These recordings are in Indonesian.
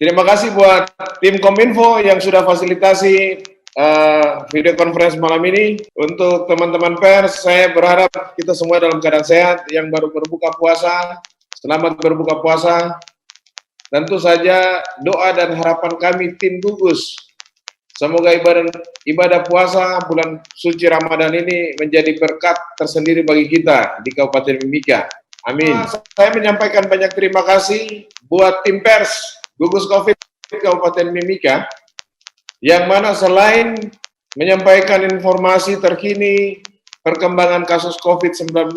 Terima kasih buat tim Kominfo yang sudah fasilitasi video conference malam ini. Untuk teman-teman pers, saya berharap kita semua dalam keadaan sehat. Yang baru berbuka puasa, selamat berbuka puasa. Tentu saja doa dan harapan kami tim gugus, semoga ibadah puasa bulan suci Ramadan ini menjadi berkat tersendiri bagi kita di Kabupaten Mimika. Amin. Saya menyampaikan banyak terima kasih buat tim pers gugus COVID Kabupaten Mimika, yang mana selain menyampaikan informasi terkini, perkembangan kasus COVID-19,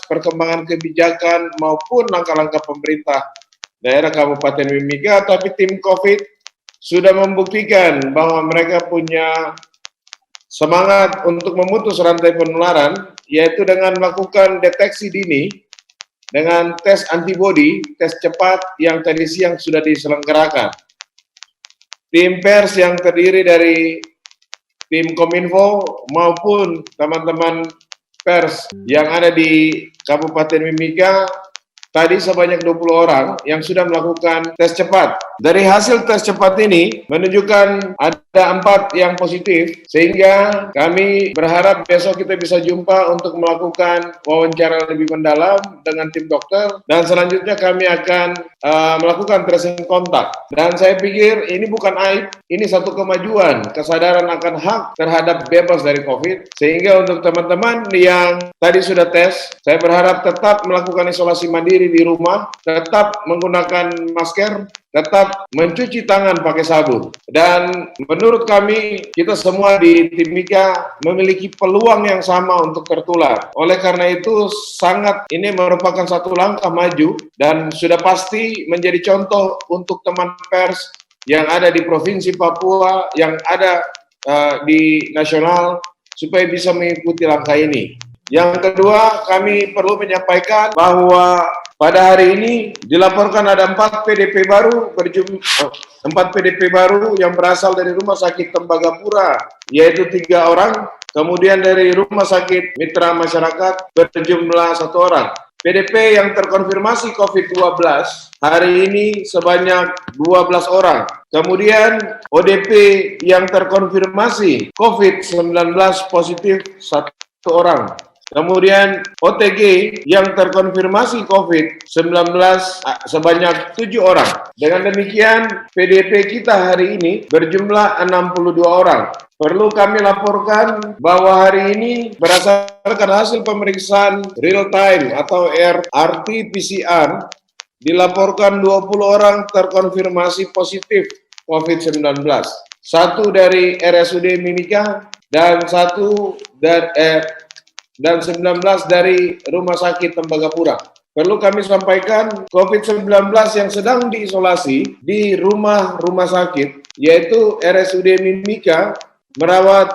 perkembangan kebijakan maupun langkah-langkah pemerintah daerah Kabupaten Mimika, tapi tim COVID sudah membuktikan bahwa mereka punya semangat untuk memutus rantai penularan, yaitu dengan melakukan deteksi dini, dengan tes antibodi, tes cepat yang tadi siang sudah diselenggarakan. Tim pers yang terdiri dari tim Kominfo maupun teman-teman pers yang ada di Kabupaten Mimika, tadi sebanyak 20 orang yang sudah melakukan tes cepat. Dari hasil tes cepat ini menunjukkan ada 4 yang positif, sehingga kami berharap besok kita bisa jumpa untuk melakukan wawancara lebih mendalam dengan tim dokter, dan selanjutnya kami akan melakukan tracing kontak. Dan saya pikir ini bukan aib, ini satu kemajuan, kesadaran akan hak terhadap bebas dari COVID, sehingga untuk teman-teman yang tadi sudah tes, saya berharap tetap melakukan isolasi mandiri di rumah, tetap menggunakan masker, tetap mencuci tangan pakai sabun. Dan menurut kami, kita semua di Timika memiliki peluang yang sama untuk tertular. Oleh karena itu, ini merupakan satu langkah maju dan sudah pasti menjadi contoh untuk teman pers yang ada di Provinsi Papua, yang ada di nasional, supaya bisa mengikuti langkah ini. Yang kedua, kami perlu menyampaikan bahwa pada hari ini dilaporkan ada 4 PDP baru yang berasal dari Rumah Sakit Tembagapura, yaitu 3 orang, kemudian dari Rumah Sakit Mitra Masyarakat berjumlah 1 orang. PDP yang terkonfirmasi COVID-19 hari ini sebanyak 12 orang. Kemudian ODP yang terkonfirmasi COVID-19 positif 1 orang. Kemudian OTG yang terkonfirmasi COVID-19 sebanyak 7 orang. Dengan demikian, PDP kita hari ini berjumlah 62 orang. Perlu kami laporkan bahwa hari ini berdasarkan hasil pemeriksaan real time atau RT-PCR, dilaporkan 20 orang terkonfirmasi positif COVID-19. 1 dari RSUD Mimika dan 19 dari Rumah Sakit Tembagapura. Perlu kami sampaikan, COVID-19 yang sedang diisolasi di rumah sakit, yaitu RSUD Mimika, merawat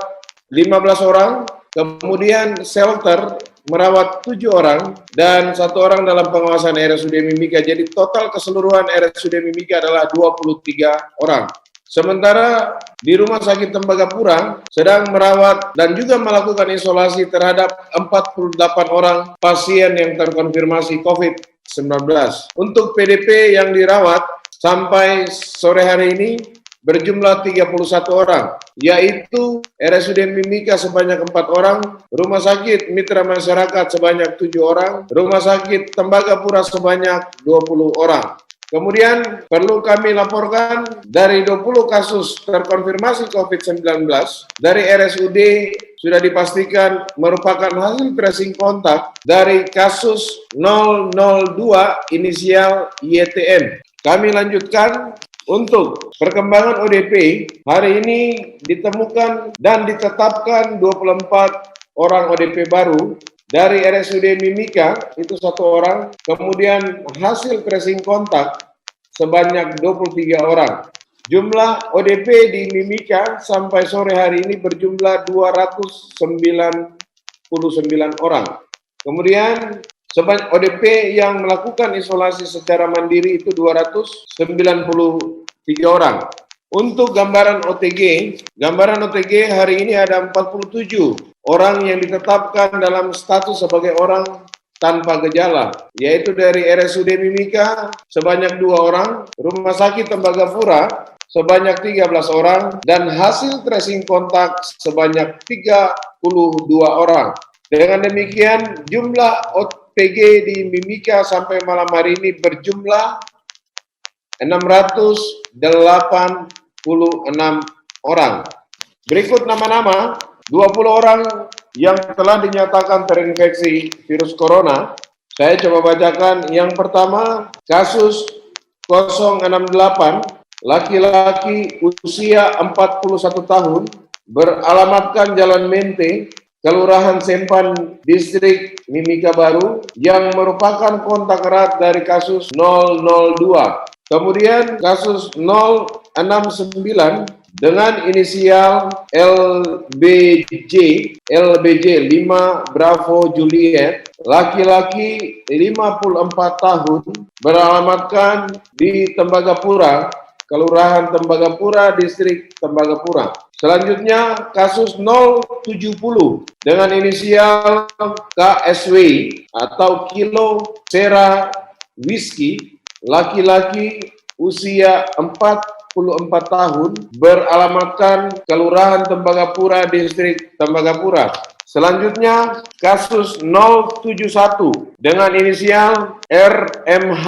15 orang, kemudian shelter merawat 7 orang, dan 1 orang dalam pengawasan RSUD Mimika. Jadi total keseluruhan RSUD Mimika adalah 23 orang. Sementara di Rumah Sakit Tembagapura sedang merawat dan juga melakukan isolasi terhadap 48 orang pasien yang terkonfirmasi COVID-19. Untuk PDP yang dirawat sampai sore hari ini berjumlah 31 orang, yaitu RSUD Mimika sebanyak 4 orang, Rumah Sakit Mitra Masyarakat sebanyak 7 orang, Rumah Sakit Tembagapura sebanyak 20 orang. Kemudian perlu kami laporkan dari 20 kasus terkonfirmasi COVID-19 dari RSUD sudah dipastikan merupakan hasil tracing kontak dari kasus 002 inisial YTM. Kami lanjutkan untuk perkembangan ODP. Hari ini ditemukan dan ditetapkan 24 orang ODP baru. Dari RSUD Mimika itu 1 orang, kemudian hasil tracing kontak sebanyak 23 orang. Jumlah ODP di Mimika sampai sore hari ini berjumlah 299 orang. Kemudian ODP yang melakukan isolasi secara mandiri itu 293 orang. Untuk gambaran OTG hari ini ada 47 orang yang ditetapkan dalam status sebagai orang tanpa gejala, yaitu dari RSUD Mimika sebanyak 2 orang, Rumah Sakit Tembagapura sebanyak 13 orang, dan hasil tracing kontak sebanyak 32 orang. Dengan demikian, jumlah OTG di Mimika sampai malam hari ini berjumlah 686 orang. Berikut nama-nama 20 orang yang telah dinyatakan terinfeksi virus corona. Saya coba bacakan. Yang pertama, kasus 068, laki-laki usia 41 tahun, beralamatkan Jalan Mente, Kelurahan Sempan, Distrik Mimika Baru, yang merupakan kontak erat dari kasus 002. Kemudian kasus 069 dengan inisial LBJ 5 Bravo Juliet, laki-laki 54 tahun, beralamatkan di Tembagapura, Kelurahan Tembagapura, Distrik Tembagapura. Selanjutnya kasus 070 dengan inisial KSW atau Kilo Sera Whisky, laki-laki usia 44 tahun, beralamatkan Kelurahan Tembagapura, Distrik Tembagapura. Selanjutnya kasus 071 dengan inisial RMH,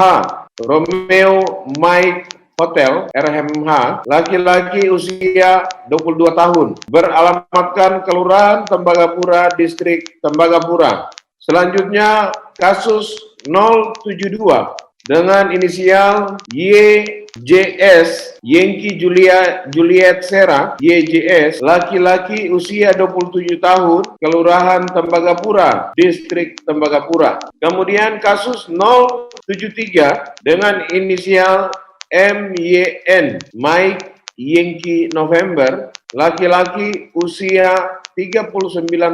Romeo Mike Hotel, RMH, laki-laki usia 22 tahun, beralamatkan Kelurahan Tembagapura, Distrik Tembagapura. Selanjutnya kasus 072 dengan inisial YJS, Yankee Juliet Sera, YJS, laki-laki usia 27 tahun, Kelurahan Tembagapura, Distrik Tembagapura. Kemudian kasus 073 dengan inisial MYN, Mike Yankee November, laki-laki usia 39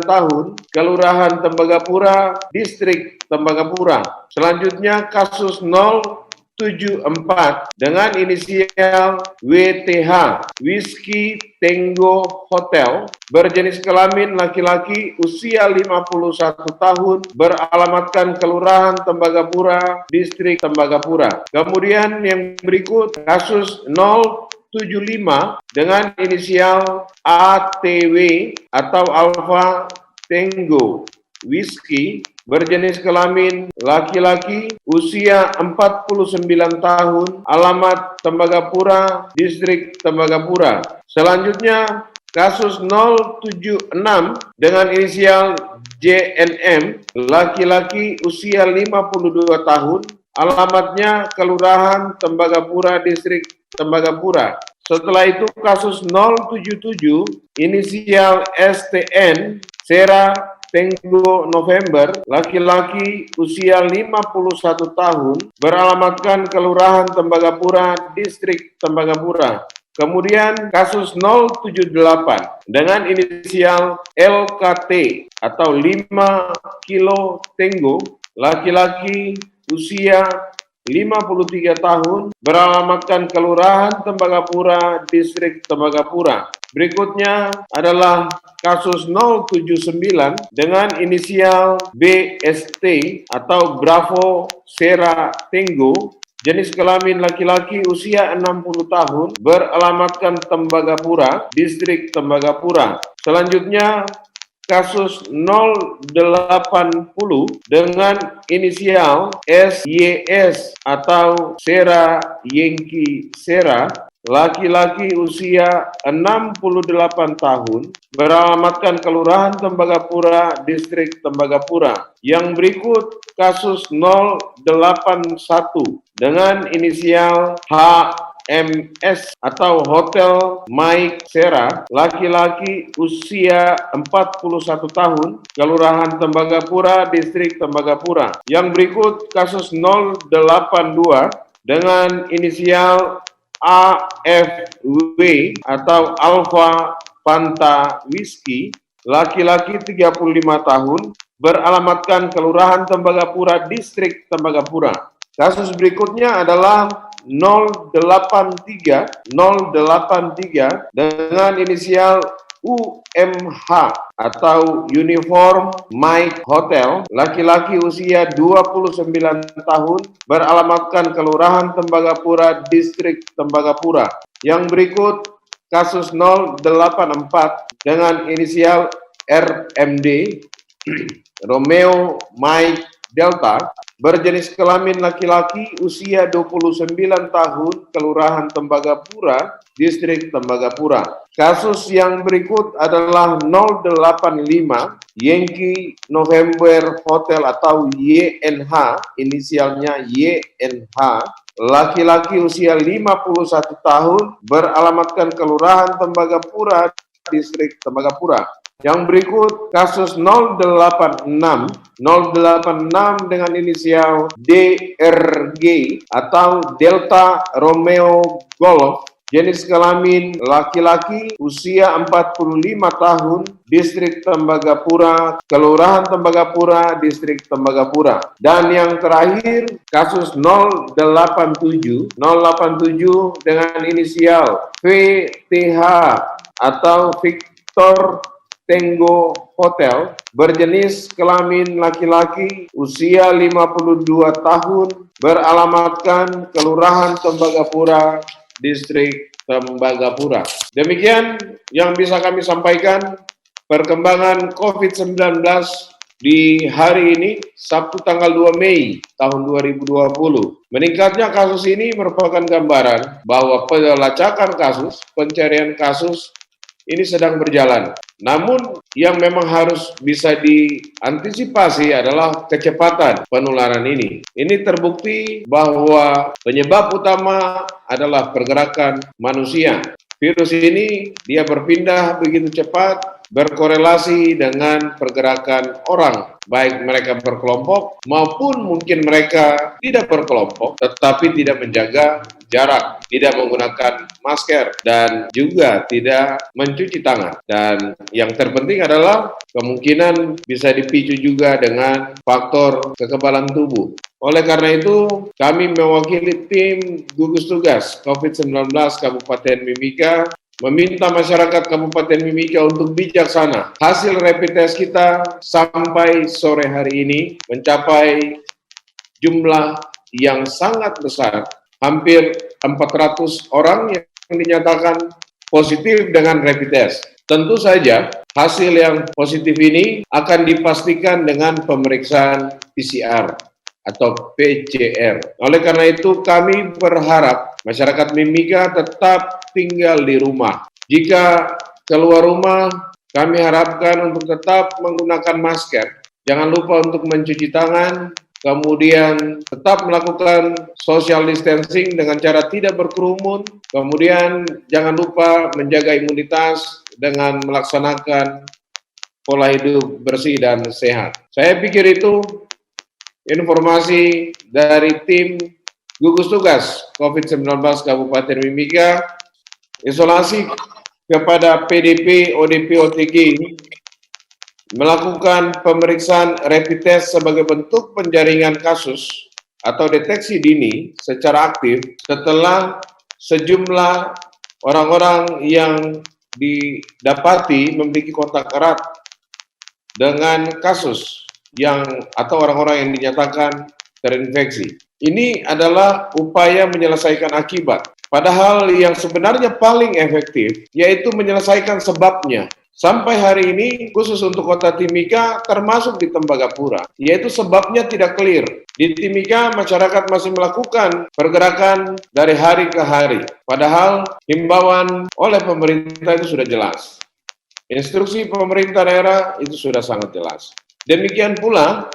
tahun, Kelurahan Tembagapura, Distrik Tembagapura. Selanjutnya kasus 074 dengan inisial WTH, Whiskey Tango Hotel, berjenis kelamin laki-laki usia 51 tahun, beralamatkan Kelurahan Tembagapura, Distrik Tembagapura. Kemudian yang berikut kasus 075 dengan inisial ATW atau Alpha Tango Whiskey, berjenis kelamin laki-laki usia 49 tahun, alamat Tembagapura, Distrik Tembagapura. Selanjutnya kasus 076 dengan inisial JNM, laki-laki usia 52 tahun, alamatnya Kelurahan Tembagapura, Distrik Tembagapura. Setelah itu kasus 077 inisial STN, Sera Tango November, laki-laki usia 51 tahun, beralamatkan Kelurahan Tembagapura, Distrik Tembagapura. Kemudian kasus 078 dengan inisial LKT atau 5 Kilo Tango, laki-laki usia 53 tahun, beralamatkan Kelurahan Tembagapura, Distrik Tembagapura. Berikutnya adalah kasus 079 dengan inisial BST atau Bravo Sera Tango, jenis kelamin laki-laki usia 60 tahun, beralamatkan Tembagapura, Distrik Tembagapura. Selanjutnya kasus 080 dengan inisial SYS atau Sera Yankee Sera, laki-laki usia 68 tahun, beralamatkan Kelurahan Tembagapura, Distrik Tembagapura. Yang berikut kasus 081 dengan inisial HMS atau Hotel Mike Sera, laki-laki usia 41 tahun, Kelurahan Tembagapura, Distrik Tembagapura. Yang berikut kasus 082 dengan inisial AFW atau Alpha Panta Whiskey, laki-laki 35 tahun, beralamatkan Kelurahan Tembagapura, Distrik Tembagapura. Kasus berikutnya adalah 083 dengan inisial UMH atau Uniform Mike Hotel, laki-laki usia 29 tahun, beralamatkan Kelurahan Tembagapura, Distrik Tembagapura. Yang berikut kasus 084 dengan inisial RMD, Romeo Mike Delta, berjenis kelamin laki-laki, usia 29 tahun, Kelurahan Tembagapura, Distrik Tembagapura. Kasus yang berikut adalah 085 Yankee November Hotel atau YNH, inisialnya YNH, laki-laki usia 51 tahun, beralamatkan Kelurahan Tembagapura, Distrik Tembagapura. Yang berikut kasus 086 dengan inisial DRG atau Delta Romeo Golf, jenis kelamin laki-laki, usia 45 tahun, Distrik Tembagapura, Kelurahan Tembagapura, Distrik Tembagapura. Dan yang terakhir, kasus 087 dengan inisial VTH atau Victor Tango Hotel, berjenis kelamin laki-laki, usia 52 tahun, beralamatkan Kelurahan Tembagapura, Distrik Tembagapura. Demikian yang bisa kami sampaikan perkembangan COVID-19 di hari ini, Sabtu tanggal 2 Mei tahun 2020. Meningkatnya kasus ini merupakan gambaran bahwa pelacakan kasus, pencarian kasus ini sedang berjalan. Namun yang memang harus bisa diantisipasi adalah kecepatan penularan ini. Ini terbukti bahwa penyebab utama adalah pergerakan manusia. Virus ini dia berpindah begitu cepat, berkorelasi dengan pergerakan orang, baik mereka berkelompok maupun mungkin mereka tidak berkelompok, tetapi tidak menjaga jarak, tidak menggunakan masker, dan juga tidak mencuci tangan. Dan yang terpenting adalah kemungkinan bisa dipicu juga dengan faktor kekebalan tubuh. Oleh karena itu, kami mewakili tim gugus tugas COVID-19 Kabupaten Mimika meminta masyarakat Kabupaten Mimika untuk bijaksana. Hasil rapid test kita sampai sore hari ini mencapai jumlah yang sangat besar, hampir 400 orang yang dinyatakan positif dengan rapid test. Tentu saja hasil yang positif ini akan dipastikan dengan pemeriksaan PCR atau PCR. Oleh karena itu kami berharap masyarakat Mimika tetap tinggal di rumah. Jika keluar rumah, kami harapkan untuk tetap menggunakan masker. Jangan lupa untuk mencuci tangan, kemudian tetap melakukan social distancing dengan cara tidak berkerumun, kemudian jangan lupa menjaga imunitas dengan melaksanakan pola hidup bersih dan sehat. Saya pikir itu informasi dari tim gugus tugas COVID-19 Kabupaten Mimika. Isolasi kepada PDP, ODP, OTG melakukan pemeriksaan rapid test sebagai bentuk penjaringan kasus atau deteksi dini secara aktif setelah sejumlah orang-orang yang didapati memiliki kontak erat dengan kasus atau orang-orang yang dinyatakan terinfeksi. Ini adalah upaya menyelesaikan akibat. Padahal yang sebenarnya paling efektif yaitu menyelesaikan sebabnya. Sampai hari ini, khusus untuk kota Timika, termasuk di Tembagapura, yaitu sebabnya tidak clear. Di Timika, masyarakat masih melakukan pergerakan dari hari ke hari. Padahal, himbauan oleh pemerintah itu sudah jelas. Instruksi pemerintah daerah itu sudah sangat jelas. Demikian pula,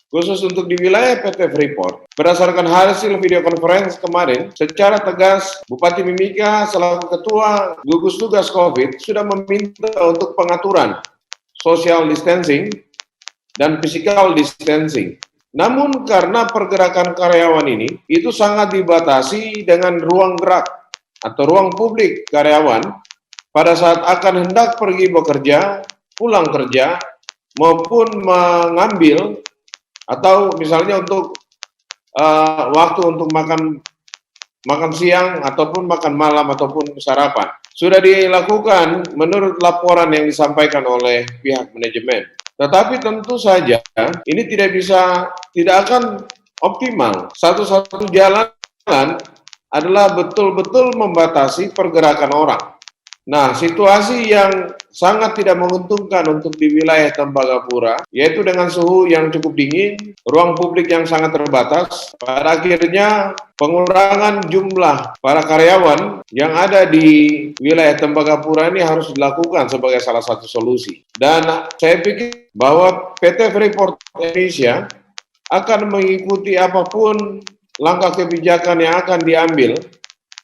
khusus untuk di wilayah PT Freeport, berdasarkan hasil video conference kemarin, secara tegas Bupati Mimika selaku Ketua Gugus Tugas COVID sudah meminta untuk pengaturan social distancing dan physical distancing. Namun karena pergerakan karyawan ini itu sangat dibatasi dengan ruang gerak atau ruang publik karyawan pada saat akan hendak pergi bekerja, pulang kerja, maupun mengambil atau misalnya untuk waktu untuk makan siang ataupun makan malam ataupun sarapan. sudah dilakukan menurut laporan yang disampaikan oleh pihak manajemen. Tetapi tentu saja ini tidak akan optimal. Satu-satu jalan adalah betul-betul membatasi pergerakan orang. Nah, situasi yang sangat tidak menguntungkan untuk di wilayah Tembagapura, yaitu dengan suhu yang cukup dingin, ruang publik yang sangat terbatas, pada akhirnya pengurangan jumlah para karyawan yang ada di wilayah Tembagapura ini harus dilakukan sebagai salah satu solusi. Dan saya pikir bahwa PT Freeport Indonesia akan mengikuti apapun langkah kebijakan yang akan diambil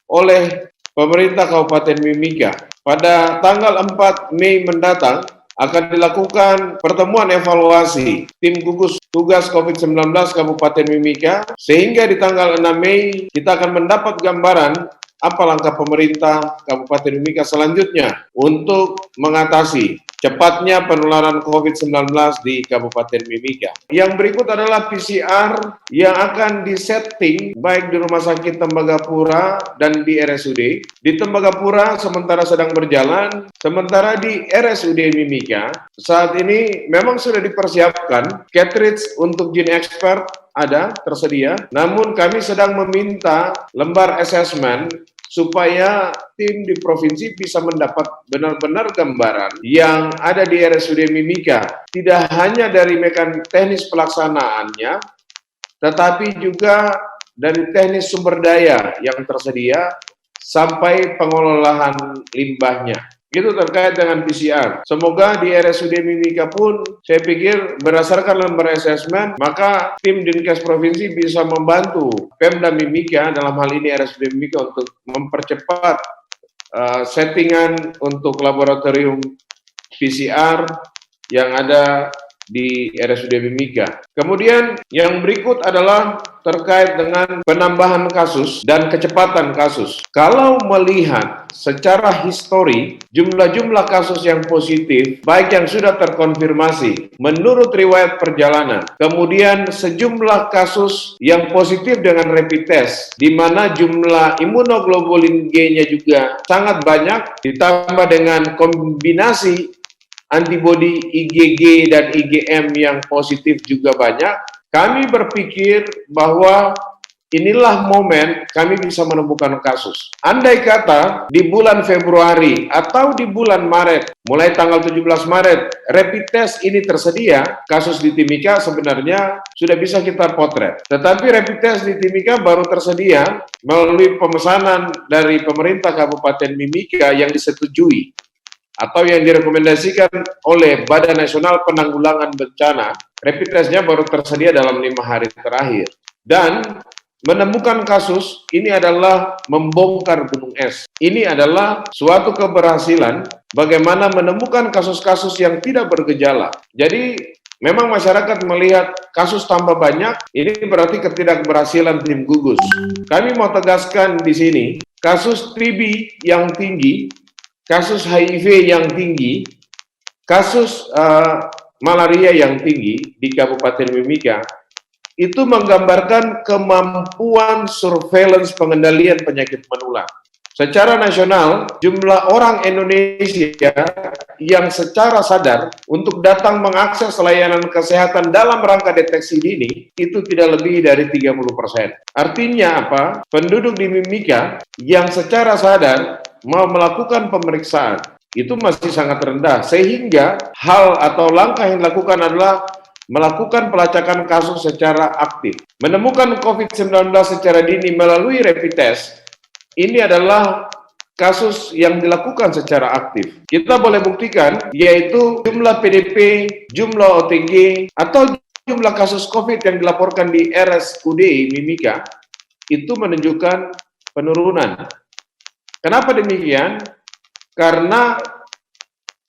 oleh pemerintah Kabupaten Mimika. Pada tanggal 4 Mei mendatang akan dilakukan pertemuan evaluasi tim gugus tugas COVID-19 Kabupaten Mimika, sehingga di tanggal 6 Mei kita akan mendapat gambaran apa langkah pemerintah Kabupaten Mimika selanjutnya untuk mengatasi cepatnya penularan COVID-19 di Kabupaten Mimika. Yang berikut adalah PCR yang akan disetting baik di Rumah Sakit Tembagapura dan di RSUD. Di Tembagapura sementara sedang berjalan, sementara di RSUD Mimika saat ini memang sudah dipersiapkan cartridge untuk gene expert ada tersedia, namun kami sedang meminta lembar assessment supaya tim di provinsi bisa mendapat benar-benar gambaran yang ada di RSUD Mimika, tidak hanya dari teknis pelaksanaannya, tetapi juga dari teknis sumber daya yang tersedia sampai pengelolaan limbahnya. Itu terkait dengan PCR. Semoga di RSUD Mimika pun, saya pikir berdasarkan lembar assessment, maka tim Dinkes Provinsi bisa membantu Pemda Mimika, dalam hal ini RSUD Mimika, untuk mempercepat settingan untuk laboratorium PCR yang ada di RSUD Mimika. Kemudian yang berikut adalah terkait dengan penambahan kasus dan kecepatan kasus. Kalau melihat secara histori jumlah kasus yang positif, baik yang sudah terkonfirmasi menurut riwayat perjalanan, kemudian sejumlah kasus yang positif dengan rapid test, di mana jumlah imunoglobulin G-nya juga sangat banyak, ditambah dengan kombinasi antibodi IgG dan IgM yang positif juga banyak, kami berpikir bahwa inilah momen kami bisa menemukan kasus. Andai kata di bulan Februari atau di bulan Maret, mulai tanggal 17 Maret, rapid test ini tersedia, kasus di Timika sebenarnya sudah bisa kita potret. Tetapi rapid test di Timika baru tersedia melalui pemesanan dari pemerintah Kabupaten Mimika yang disetujui atau yang direkomendasikan oleh Badan Nasional Penanggulangan Bencana. Rapid testnya baru tersedia dalam 5 hari terakhir. Dan menemukan kasus ini adalah membongkar gunung es. Ini adalah suatu keberhasilan bagaimana menemukan kasus-kasus yang tidak bergejala. Jadi memang masyarakat melihat kasus tambah banyak, ini berarti ketidakberhasilan tim gugus. Kami mau tegaskan di sini, kasus TB yang tinggi, kasus HIV yang tinggi, kasus malaria yang tinggi di Kabupaten Mimika, itu menggambarkan kemampuan surveillance pengendalian penyakit menular. Secara nasional, jumlah orang Indonesia yang secara sadar untuk datang mengakses layanan kesehatan dalam rangka deteksi dini itu tidak lebih dari 30%. Artinya apa? Penduduk di Mimika yang secara sadar mau melakukan pemeriksaan itu masih sangat rendah, sehingga hal atau langkah yang dilakukan adalah melakukan pelacakan kasus secara aktif. Menemukan COVID-19 secara dini melalui rapid test, ini adalah kasus yang dilakukan secara aktif. Kita boleh buktikan, yaitu jumlah PDP, jumlah OTG, atau jumlah kasus COVID yang dilaporkan di RSUD Mimika, itu menunjukkan penurunan. Kenapa demikian? Karena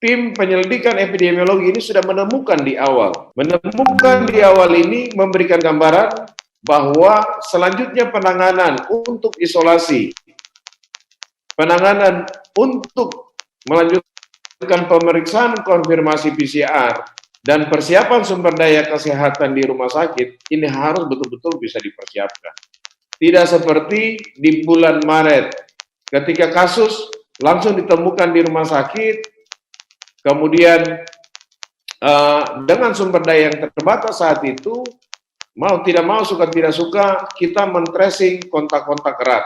tim penyelidikan epidemiologi ini sudah menemukan di awal. Menemukan di awal ini memberikan gambaran bahwa selanjutnya penanganan untuk isolasi, penanganan untuk melanjutkan pemeriksaan konfirmasi PCR, dan persiapan sumber daya kesehatan di rumah sakit, ini harus betul-betul bisa dipersiapkan. Tidak seperti di bulan Maret, ketika kasus langsung ditemukan di rumah sakit, kemudian dengan sumber daya yang terbatas saat itu, mau tidak mau, suka tidak suka, kita men-tracing kontak-kontak erat.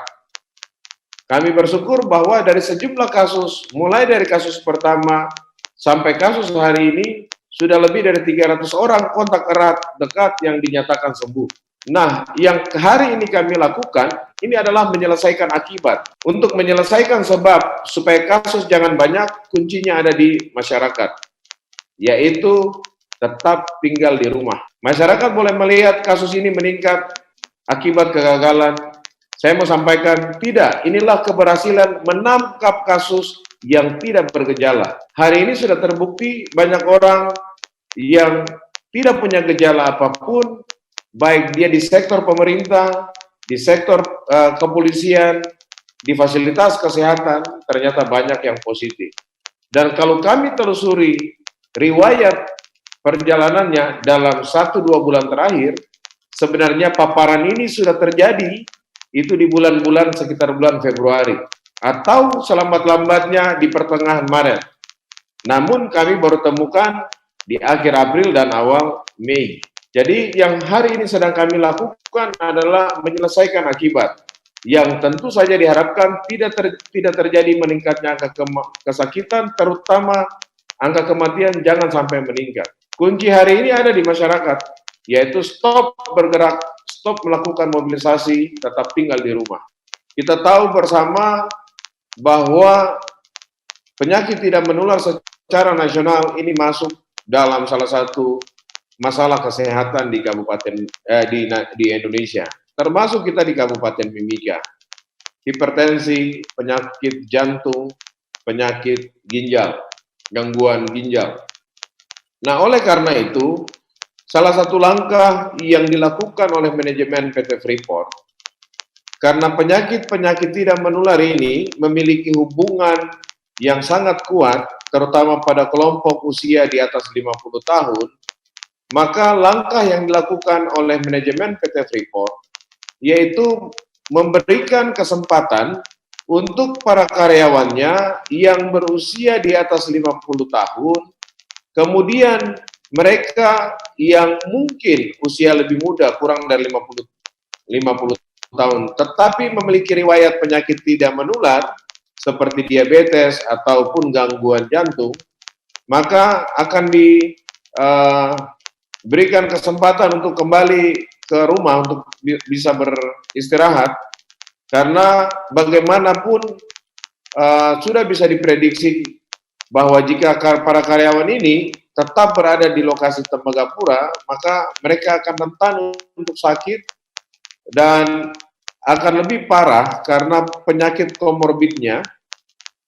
Kami bersyukur bahwa dari sejumlah kasus, mulai dari kasus pertama sampai kasus hari ini, sudah lebih dari 300 orang kontak erat dekat yang dinyatakan sembuh. Nah, yang hari ini kami lakukan, ini adalah menyelesaikan akibat. Untuk menyelesaikan sebab, supaya kasus jangan banyak, kuncinya ada di masyarakat, yaitu tetap tinggal di rumah. Masyarakat boleh melihat kasus ini meningkat akibat kegagalan. Saya mau sampaikan, tidak, inilah keberhasilan menangkap kasus yang tidak bergejala. Hari ini sudah terbukti banyak orang yang tidak punya gejala apapun, baik dia di sektor pemerintah, di sektor kepolisian, di fasilitas kesehatan, ternyata banyak yang positif. Dan kalau kami telusuri riwayat perjalanannya dalam 1-2 bulan terakhir, sebenarnya paparan ini sudah terjadi itu di bulan-bulan sekitar bulan Februari atau selambat-lambatnya di pertengahan Maret. Namun kami baru temukan di akhir April dan awal Mei. Jadi yang hari ini sedang kami lakukan adalah menyelesaikan akibat, yang tentu saja diharapkan tidak terjadi meningkatnya angka kesakitan, terutama angka kematian jangan sampai meningkat. Kunci hari ini ada di masyarakat, yaitu stop bergerak, stop melakukan mobilisasi, tetap tinggal di rumah. Kita tahu bersama bahwa penyakit tidak menular secara nasional ini masuk dalam salah satu masalah kesehatan di kabupaten di Indonesia, termasuk kita di Kabupaten Mimika. Hipertensi, penyakit jantung, penyakit ginjal, gangguan ginjal. Nah, oleh karena itu, salah satu langkah yang dilakukan oleh manajemen PT Freeport, karena penyakit-penyakit tidak menular ini memiliki hubungan yang sangat kuat, terutama pada kelompok usia di atas 50 tahun, maka langkah yang dilakukan oleh manajemen PT Freeport, yaitu memberikan kesempatan untuk para karyawannya yang berusia di atas 50 tahun, kemudian mereka yang mungkin usia lebih muda, kurang dari 50 tahun, tetapi memiliki riwayat penyakit tidak menular, seperti diabetes ataupun gangguan jantung, maka akan diberikan kesempatan untuk kembali ke rumah untuk bisa beristirahat, karena bagaimanapun sudah bisa diprediksi bahwa jika para karyawan ini tetap berada di lokasi Tembagapura, maka mereka akan rentan untuk sakit dan akan lebih parah karena penyakit komorbidnya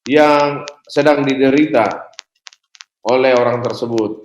yang sedang diderita oleh orang tersebut.